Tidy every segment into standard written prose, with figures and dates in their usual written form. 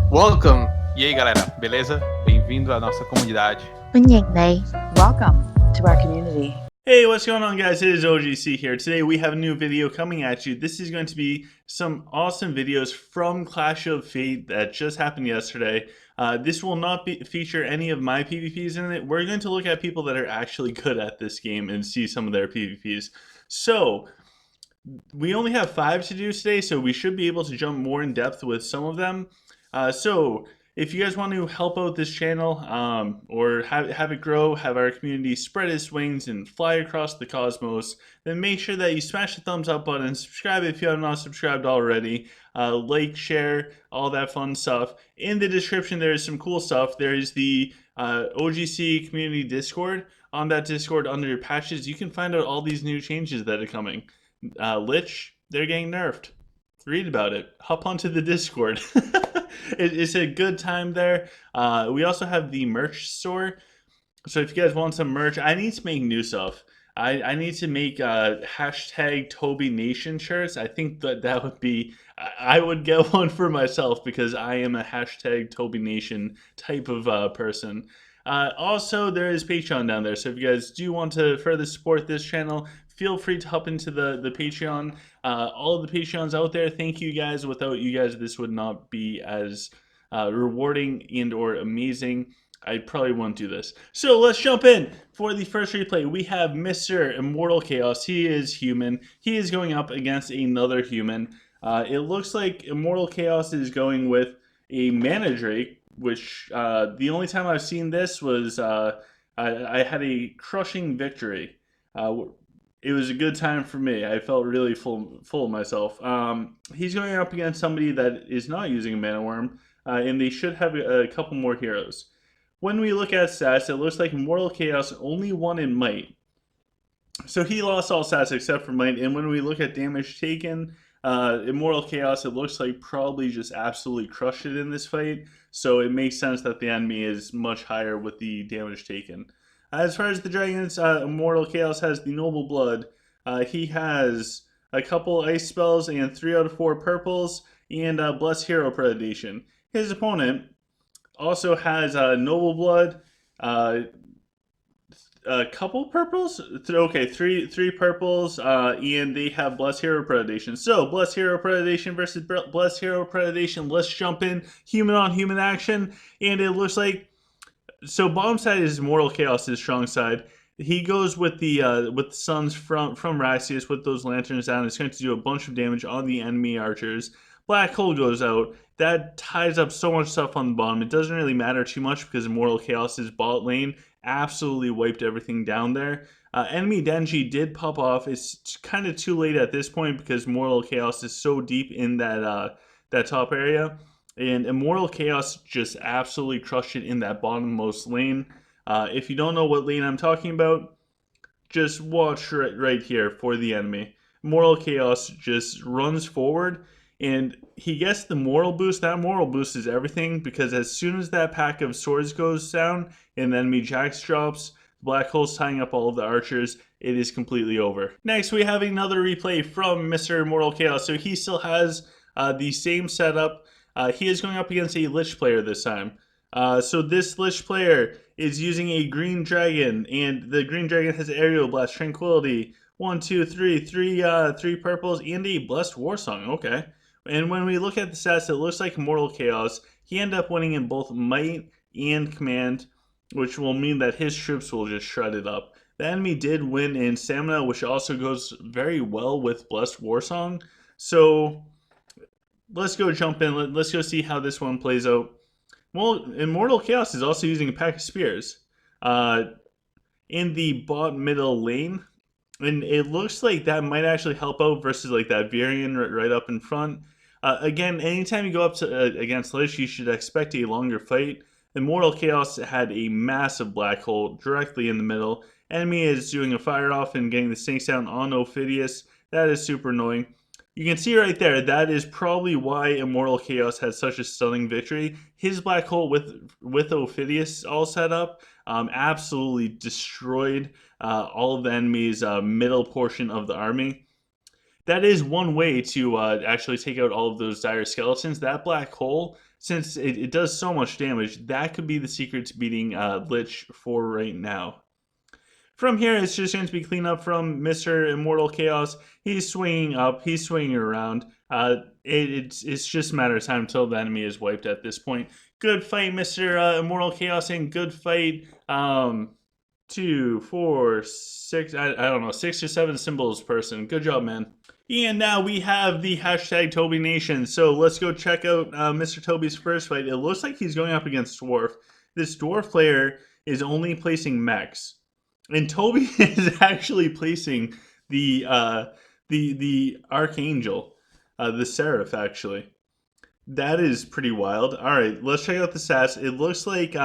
Welcome! E aí, galera, beleza? Bem-vindo à nossa comunidade. Welcome to our community. Hey, what's going on, guys? It is OGC here. Today we have a new video coming at you. This is going to be some awesome videos from Clash of Fate that just happened yesterday. This will not feature any of my PvPs in it. We're going to look at people that are actually good at this game and see some of their PvPs. So, we only have 5 to do today, so we should be able to jump more in depth with some of them. If you guys want to help out this channel or have it grow, have our community spread its wings and fly across the cosmos, then make sure that you smash the thumbs up button, subscribe if you have not subscribed already, like, share, all that fun stuff. In the description there is some cool stuff. There is the OGC community Discord. On that Discord, under your patches, you can find out all these new changes that are coming. Lich, they're getting nerfed. Read about it. Hop onto the Discord. It's a good time there. We also have the merch store. So if you guys want some merch, I need to make new stuff. I need to make hashtag Toby Nation shirts. I think that would be, I would get one for myself because I am a hashtag Toby Nation type of person. Also, there is Patreon down there. So if you guys do want to further support this channel, feel free to hop into the Patreon. All of the Patreons out there, thank you guys. Without you guys, this would not be as rewarding and or amazing. I probably won't do this. So let's jump in. For the first replay, we have Mr. Immortal Chaos. He is human. He is going up against another human. It looks like Immortal Chaos is going with a Mana Drake, which the only time I've seen this was I had a crushing victory. It was a good time for me. I felt really full of myself. He's going up against somebody that is not using a Mana Worm, and they should have a couple more heroes. When we look at stats, it looks like Immortal Chaos only won in Might. So he lost all stats except for Might, and when we look at damage taken, Immortal Chaos, it looks like probably just absolutely crushed it in this fight, so it makes sense that the enemy is much higher with the damage taken. As far as the dragons, Immortal Chaos has the Noble Blood. He has a couple ice spells and 3 out of 4 purples and Bless Hero Predation. His opponent also has Noble Blood, a couple purples? Okay, three purples, and they have Bless Hero Predation. So, Bless Hero Predation versus Bless Hero Predation. Let's jump in. Human on human action. And it looks like, so bottom side is Immortal Chaos, his strong side. He goes with the suns from Raxius with those lanterns down. It's going to do a bunch of damage on the enemy archers. Black Hole goes out. That ties up so much stuff on the bottom. It doesn't really matter too much because Immortal Chaos' bot lane absolutely wiped everything down there. Enemy Denji did pop off. It's kind of too late at this point because Immortal Chaos is so deep in that top area. And Immortal Chaos just absolutely crushed it in that bottommost lane. If you don't know what lane I'm talking about, just watch right here for the enemy. Immortal Chaos just runs forward, and he gets the moral boost. That moral boost is everything, because as soon as that pack of swords goes down and the enemy Jax drops, Black Hole's tying up all of the archers, it is completely over. Next, we have another replay from Mr. Immortal Chaos. So he still has the same setup. He is going up against a Lich player this time. So this Lich player is using a green dragon, and the green dragon has Aerial Blast, Tranquility, 1, 2, 3, three purples, and a Blessed Warsong. Okay. And when we look at the stats, it looks like Immortal Chaos, he ended up winning in both Might and Command, which will mean that his troops will just shred it up. The enemy did win in Stamina, which also goes very well with Blessed Warsong. So let's go jump in. Let's go see how this one plays out. Well, Immortal Chaos is also using a pack of spears in the bot middle lane. And it looks like that might actually help out versus like that Varian right up in front. Again, anytime you go up to against Lich, you should expect a longer fight. Immortal Chaos had a massive black hole directly in the middle. Enemy is doing a fire off and getting the snakes down on Ophidius. That is super annoying. You can see right there, that is probably why Immortal Chaos had such a stunning victory. His black hole with Ophidius all set up absolutely destroyed all of the enemy's middle portion of the army. That is one way to actually take out all of those dire skeletons. That black hole since it does so much damage, that could be the secret to beating Lich for right now. From here, it's just going to be clean up from Mr. Immortal Chaos. He's swinging up, he's swinging around. It's just a matter of time until the enemy is wiped at this point. Good fight, Mr. Immortal Chaos, and good fight. 2, 4, 6, I don't know, 6 or 7 symbols person. Good job, man. And now we have the hashtag Toby Nation. So let's go check out Mr. Toby's first fight. It looks like he's going up against Dwarf. This Dwarf player is only placing mechs. And Toby is actually placing the Archangel, the Seraph, actually. That is pretty wild. All right, let's check out the stats. It looks like,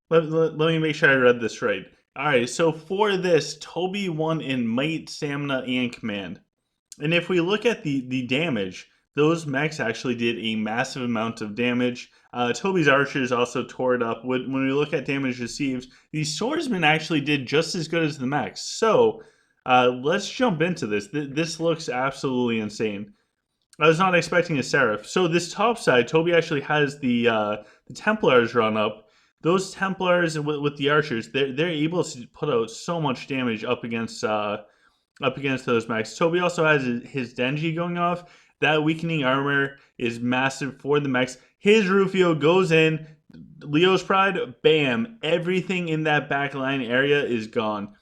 let me make sure I read this right. All right, so for this, Toby won in Might, Stamina, and Command. And if we look at the damage, those mechs actually did a massive amount of damage. Toby's archers also tore it up. When we look at damage received, the swordsmen actually did just as good as the mechs. So let's jump into this. This looks absolutely insane. I was not expecting a Seraph. So this top side, Toby actually has the Templars run up. Those Templars with the archers, they're able to put out so much damage up against those mechs. Toby also has his Denji going off. That weakening armor is massive for the mechs. His Rufio goes in. Leo's Pride, bam. Everything in that backline area is gone.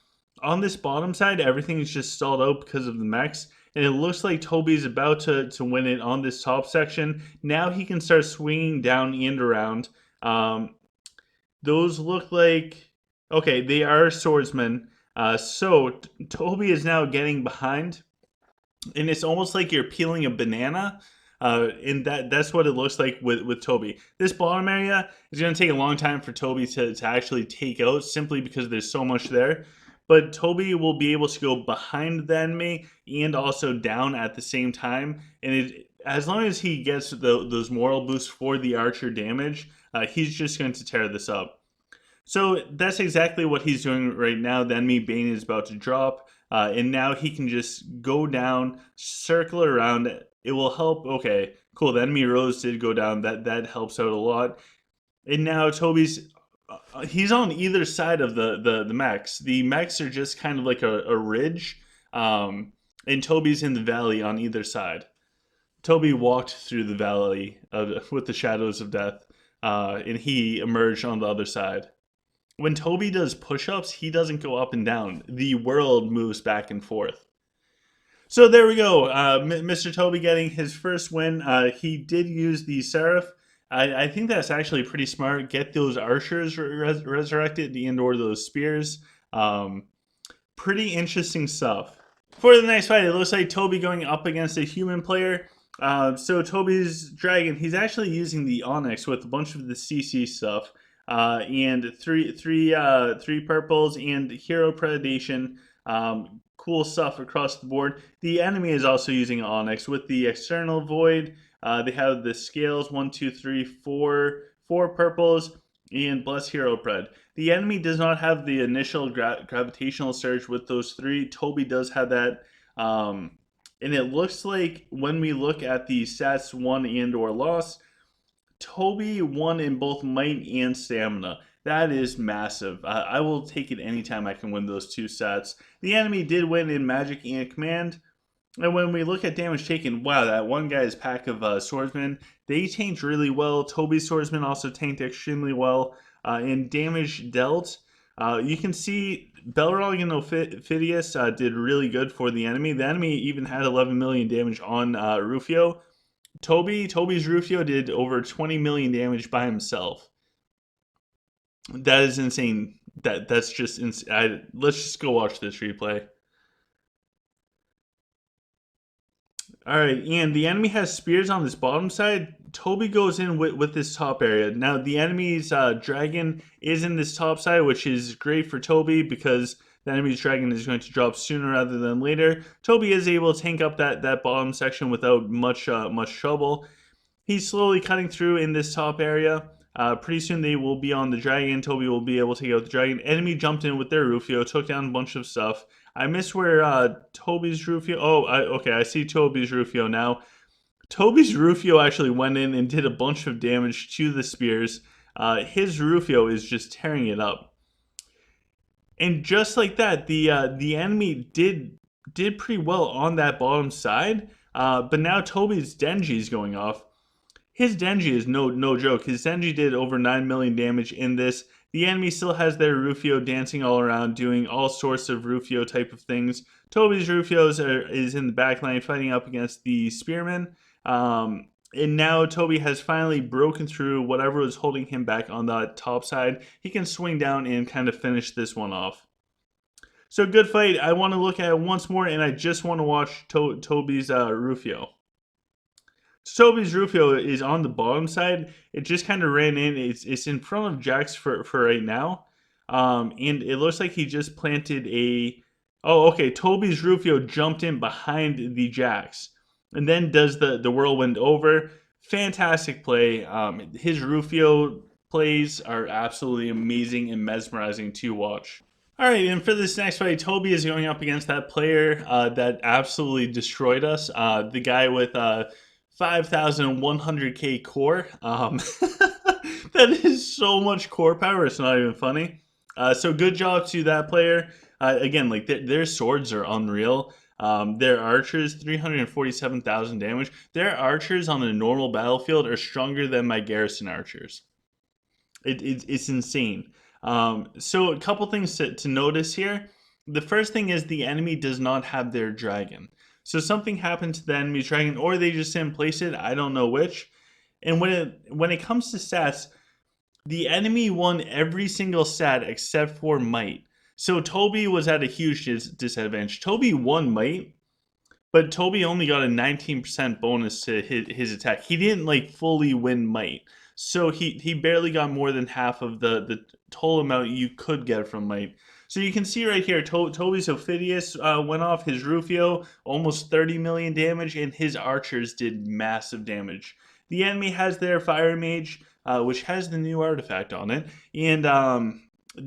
On this bottom side, everything is just stalled out because of the mechs. And it looks like Toby's about to win it on this top section. Now he can start swinging down and around. Those look like... Okay, they are swordsmen. So Toby is now getting behind. And it's almost like you're peeling a banana. And that's what it looks like with Toby. This bottom area is going to take a long time for Toby to actually take out, simply because there's so much there. But Toby will be able to go behind the enemy and also down at the same time. And as long as he gets those moral boosts for the archer damage, he's just going to tear this up. So that's exactly what he's doing right now. The enemy Bane is about to drop. And now he can just go down, circle around. It will help. Okay, cool. The enemy Rose did go down. That helps out a lot. And now Toby's... he's on either side of the mechs. The mechs are just kind of like a ridge. And Toby's in the valley on either side. Toby walked through the valley with the shadows of death. And he emerged on the other side. When Toby does push-ups, he doesn't go up and down. The world moves back and forth. So there we go. Mr. Toby getting his first win. He did use the Seraph. I think that's actually pretty smart. Get those archers resurrected and or those spears. Pretty interesting stuff. For the next fight, it looks like Toby going up against a human player. So Toby's dragon, he's actually using the Onyx with a bunch of the CC stuff. And three purples and hero predation. Cool stuff across the board. The enemy is also using Onyx with the external void. They have the scales 1, 2, 3, 4 purples and bless hero pred. The enemy does not have the initial gravitational surge with those 3. Toby does have that. And it looks like when we look at the stats won and or lost, Toby won in both might and stamina. That is massive. I will take it anytime I can win those 2 stats. The enemy did win in magic and command. And when we look at damage taken, wow, that one guy's pack of swordsmen, they tanked really well. Toby's swordsman also tanked extremely well. In damage dealt, you can see Belrog and Ophidius did really good for the enemy. The enemy even had 11 million damage on Rufio. Toby's Rufio did over 20 million damage by himself. That is insane. That's just insane. Let's just go watch this replay. Alright, and the enemy has spears on this bottom side. Toby goes in with this top area. Now, the enemy's dragon is in this top side, which is great for Toby because the enemy's dragon is going to drop sooner rather than later. Toby is able to tank up that bottom section without much trouble. He's slowly cutting through in this top area. Pretty soon they will be on the dragon. Toby will be able to take out the dragon. Enemy jumped in with their Rufio, took down a bunch of stuff. I missed where Toby's Rufio... Oh, okay, I see Toby's Rufio now. Toby's Rufio actually went in and did a bunch of damage to the spears. His Rufio is just tearing it up. And just like that, the enemy did pretty well on that bottom side. But now Toby's Denji is going off. His Denji is no joke. His Denji did over 9 million damage in this. The enemy still has their Rufio dancing all around, doing all sorts of Rufio type of things. Toby's Rufios is in the back line fighting up against the Spearmen. And now Toby has finally broken through whatever was holding him back on the top side. He can swing down and kind of finish this one off. So good fight. I want to look at it once more, and I just want to watch Toby's Rufio. Toby's Rufio is on the bottom side. It just kind of ran in. It's in front of Jax for right now. And it looks like he just planted a... Oh, okay. Toby's Rufio jumped in behind the Jax. And then does the whirlwind over. Fantastic play. His Rufio plays are absolutely amazing and mesmerizing to watch. All right, and for this next fight, Toby is going up against that player that absolutely destroyed us. The guy with 5,100k core. That is so much core power. It's not even funny. So good job to that player. Again, like their swords are unreal. Their archers, 347,000 damage. Their archers on a normal battlefield are stronger than my garrison archers. It's insane. So a couple things to notice here. The first thing is the enemy does not have their dragon. So something happened to the enemy's dragon, or they just didn't place it. I don't know which. And when it comes to stats, the enemy won every single stat except for might. So Toby was at a huge disadvantage. Toby won might, but Toby only got a 19% bonus to his attack. He didn't like fully win might. So he barely got more than half of the total amount you could get from might. So you can see right here, Toby's Ophidius went off. His Rufio, almost 30 million damage, and his archers did massive damage. The enemy has their Fire Mage, which has the new artifact on it, and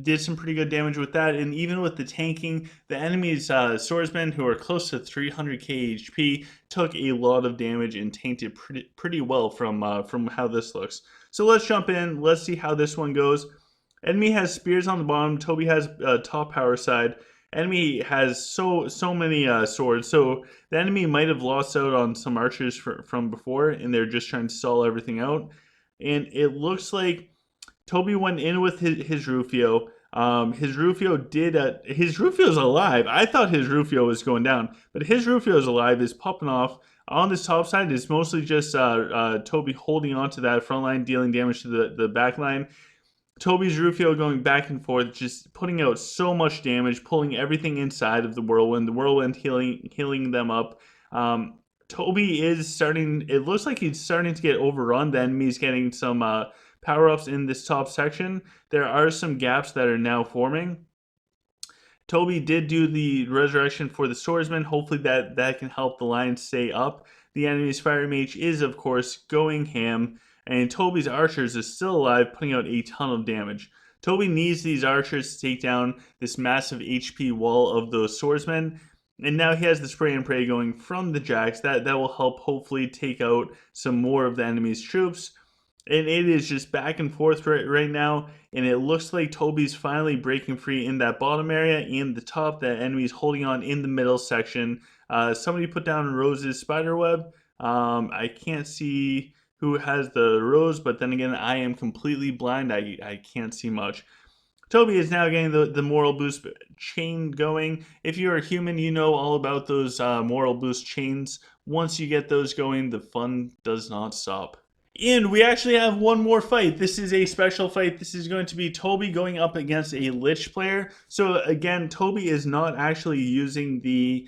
did some pretty good damage with that. And even with the tanking, the enemy's swordsmen, who are close to 300k HP, took a lot of damage and tanked it pretty well from how this looks. So let's jump in. Let's see how this one goes. Enemy has spears on the bottom. Toby has top power side. Enemy has so many swords. So the enemy might have lost out on some archers from before, and they're just trying to stall everything out. And it looks like Toby went in with his Rufio. His Rufio his Rufio's alive. I thought his Rufio was going down, but his Rufio is alive, is popping off. On this top side, it's mostly just Toby holding on to that front line, dealing damage to the back line. Toby's Rufio going back and forth, just putting out so much damage, pulling everything inside of the whirlwind healing them up. Toby is starting, it looks like he's starting to get overrun. The enemy's getting some power-ups in this top section. There are some gaps that are now forming. Toby did do the resurrection for the swordsman. Hopefully that can help the line stay up. The enemy's Fire Mage is, of course, going ham. And Toby's archers is still alive, putting out a ton of damage. Toby needs these archers to take down this massive HP wall of those swordsmen. And now he has the spray and pray going from the Jax. That will help hopefully take out some more of the enemy's troops. And it is just back and forth right now. And it looks like Toby's finally breaking free in that bottom area and the top. The enemy's holding on in the middle section. Somebody put down Rose's spiderweb. I can't see who has the rose, but then again, I am completely blind. I can't see much. Toby is now getting the moral boost chain going. If you're a human, you know all about those moral boost chains. Once you get those going, the fun does not stop. And we actually have one more fight. This is a special fight. This is going to be Toby going up against a Lich player. So again, Toby is not actually using the...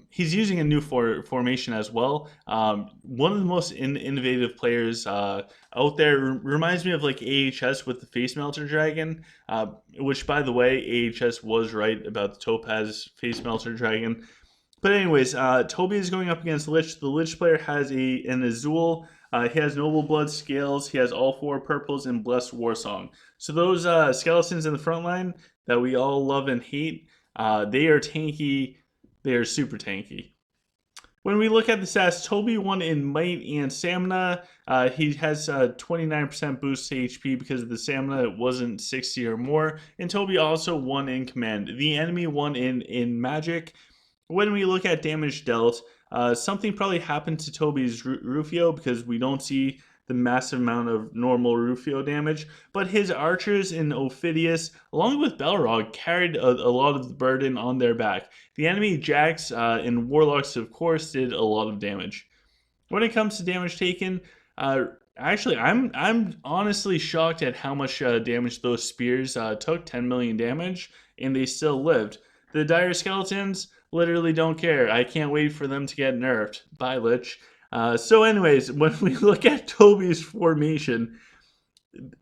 he's using a new formation as well. One of the most innovative players out there. Reminds me of like AHS with the Face Melter Dragon, which by the way, AHS was right about the Topaz Face Melter Dragon. But anyways, Toby is going up against Lich. The Lich player has an Azul. He has Noble Blood Scales. He has all 4 purples and Blessed Warsong. So those skeletons in the front line that we all love and hate, they are tanky. They are super tanky. When we look at the stats, Toby won in might and stamina. He has a 29% boost to HP because of the stamina. It wasn't 60 or more. And Toby also won in command. The enemy won in magic. When we look at damage dealt, something probably happened to Toby's Rufio because we don't see the massive amount of normal Rufio damage. But his archers in Ophidius, along with Balrog, carried a lot of the burden on their back. The enemy Jacks and Warlocks, of course, did a lot of damage. When it comes to damage taken, actually, I'm honestly shocked at how much damage those spears took. 10 million damage, and they still lived. The dire skeletons literally don't care. I can't wait for them to get nerfed. Bye, Lich. So anyways, when we look at Toby's formation,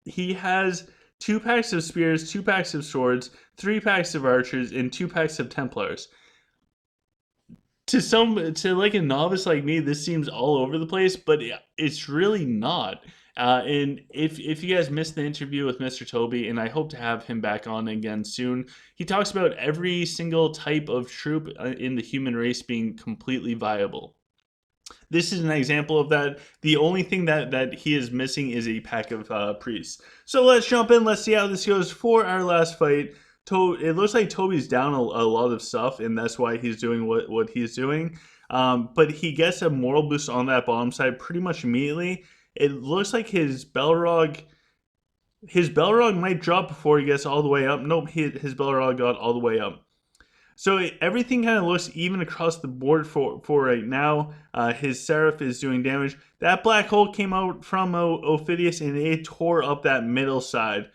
he has 2 packs of spears, 2 packs of swords, 3 packs of archers, and 2 packs of Templars. To like a novice like me, this seems all over the place, but it's really not. And if you guys missed the interview with Mr. Toby, and I hope to have him back on again soon, he talks about every single type of troop in the human race being completely viable. This is an example of that. The only thing that he is missing is a pack of priests. So let's jump in. Let's see how this goes for our last fight. It looks like Toby's down a lot of stuff, and that's why he's doing what he's doing. But he gets a moral boost on that bottom side pretty much immediately. It looks like his Balrog might drop before he gets all the way up. Nope, his Balrog got all the way up. So everything kind of looks even across the board for right now. His Seraph is doing damage. That black hole came out from Ophidius, and it tore up that middle side.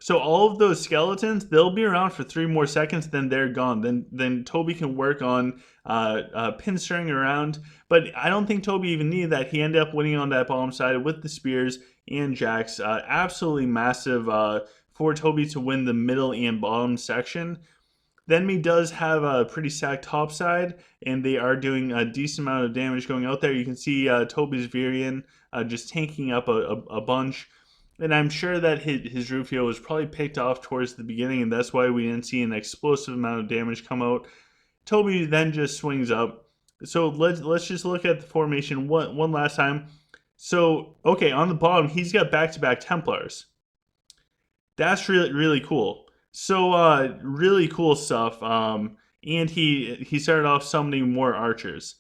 So all of those skeletons, they'll be around for 3 more seconds, then they're gone. Then Toby can work on pinstring around. But I don't think Toby even needed that. He ended up winning on that bottom side with the spears and jacks. Absolutely massive for Toby to win the middle and bottom section. The enemy does have a pretty stacked top side, and they are doing a decent amount of damage going out there. You can see Toby's Virion just tanking up a bunch. And I'm sure that his Rufio was probably picked off towards the beginning, and that's why we didn't see an explosive amount of damage come out. Toby then just swings up. So let's just look at the formation one last time. So, okay, on the bottom, he's got back-to-back Templars. That's really cool. So, really cool stuff. And he started off summoning more archers.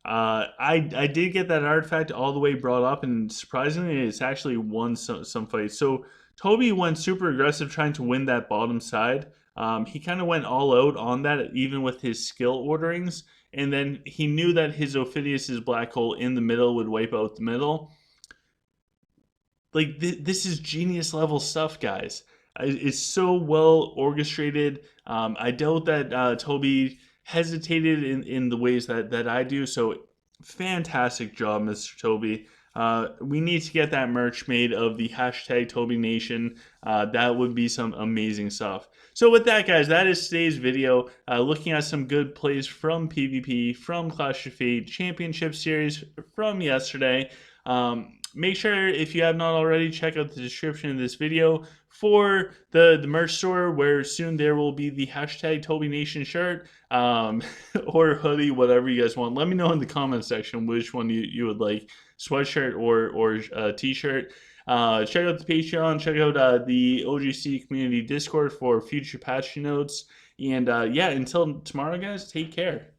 I did get that artifact all the way brought up, and surprisingly, it's actually won some fights. So Toby went super aggressive trying to win that bottom side. He kind of went all out on that, even with his skill orderings. And then he knew that his Ophidius' black hole in the middle would wipe out the middle. Like, this is genius level stuff, guys. It's so well orchestrated. I doubt that Toby hesitated in the ways that I do. So fantastic job, Mr. Toby. We need to get that merch made of the hashtag Toby Nation. That would be some amazing stuff. So with that, guys, that is today's video. Looking at some good plays from PvP, from Clash of Fate, Championship Series from yesterday. Make sure, if you have not already, check out the description of this video for the merch store, where soon there will be the hashtag Toby Nation shirt or hoodie, whatever you guys want. Let me know in the comment section which one you would like, sweatshirt or t-shirt. Check out the Patreon, check out the OGC community Discord for future patch notes. And yeah, until tomorrow, guys, take care.